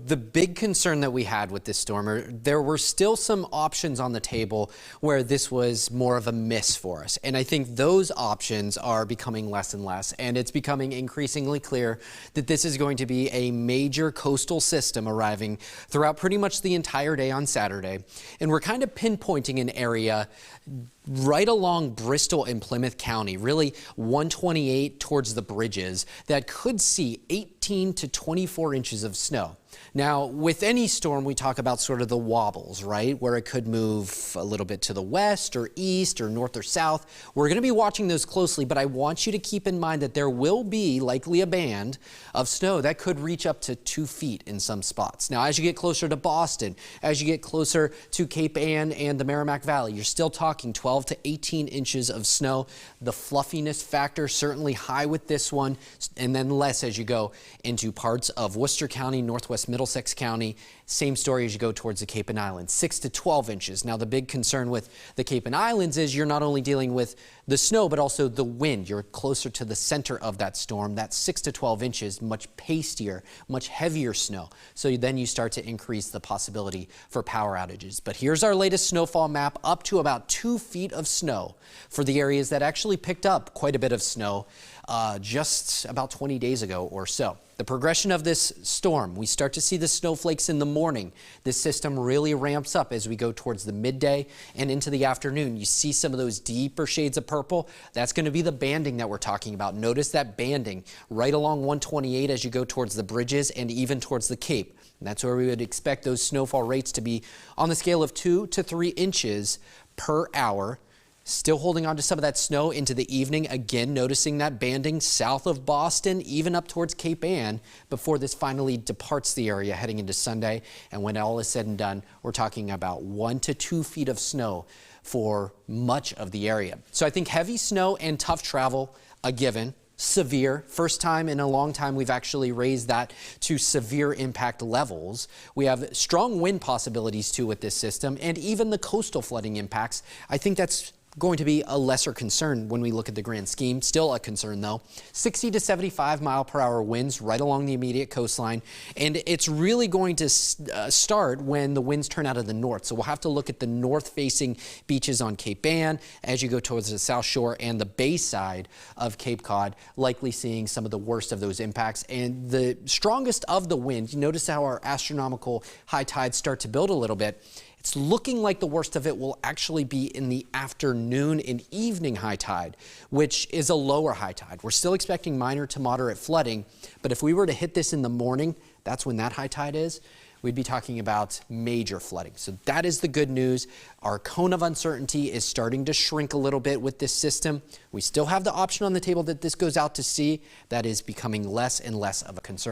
the big concern that we had with this storm, there were still some options on the table where this was more of a miss for us. And I think those options are becoming less and less. And it's becoming increasingly clear that this is going to be a major coastal system arriving throughout pretty much the entire day on Saturday. And we're kind of pinpointing an area right along Bristol and Plymouth County, really 128 towards the bridges, that could see 18 to 24 inches of snow. Now, with any storm, we talk about sort of the wobbles, right? Where it could move a little bit to the west or east or north or south. We're going to be watching those closely, but I want you to keep in mind that there will be likely a band of snow that could reach up to 2 feet in some spots. Now, as you get closer to Boston, as you get closer to Cape Ann and the Merrimack Valley, you're still talking 12 to 18 inches of snow. The fluffiness factor certainly high with this one, and then less as you go into parts of Worcester County, Northwest Middlesex County. Same story as you go towards the Cape and Islands, 6 to 12 inches. Now, the big concern with the Cape and Islands is you're not only dealing with the snow, but also the wind. You're closer to the center of that storm. That's 6 to 12 inches, much pastier, much heavier snow. So then you start to increase the possibility for power outages. But here's our latest snowfall map, up to about 2 feet of snow for the areas that actually picked up quite a bit of snow just about 20 days ago or so. The progression of this storm, we start to see the snowflakes in the morning. This system really ramps up as we go towards the midday and into the afternoon. You see some of those deeper shades of purple. That's going to be the banding that we're talking about. Notice that banding right along 128 as you go towards the bridges and even towards the Cape. And that's where we would expect those snowfall rates to be on the scale of 2 to 3 inches per hour. Still holding on to some of that snow into the evening. Again, noticing that banding south of Boston, even up towards Cape Ann, before this finally departs the area heading into Sunday. And when all is said and done, we're talking about 1 to 2 feet of snow for much of the area. So I think heavy snow and tough travel, a given. Severe, first time in a long time we've actually raised that to severe impact levels. We have strong wind possibilities too with this system, and even the coastal flooding impacts. I think that's going to be a lesser concern when we look at the grand scheme. Still a concern though. 60 to 75 mile per hour winds right along the immediate coastline, and it's really going to start when the winds turn out of the north. So we'll have to look at the north facing beaches on Cape Ann as you go towards the south shore and the bay side of Cape Cod, likely seeing some of the worst of those impacts and the strongest of the wind. You notice how our astronomical high tides start to build a little bit. It's looking like the worst of it will actually be in the afternoon and evening high tide, which is a lower high tide. We're still expecting minor to moderate flooding, but if we were to hit this in the morning, that's when that high tide is, we'd be talking about major flooding. So that is the good news. Our cone of uncertainty is starting to shrink a little bit with this system. We still have the option on the table that this goes out to sea. That is becoming less and less of a concern.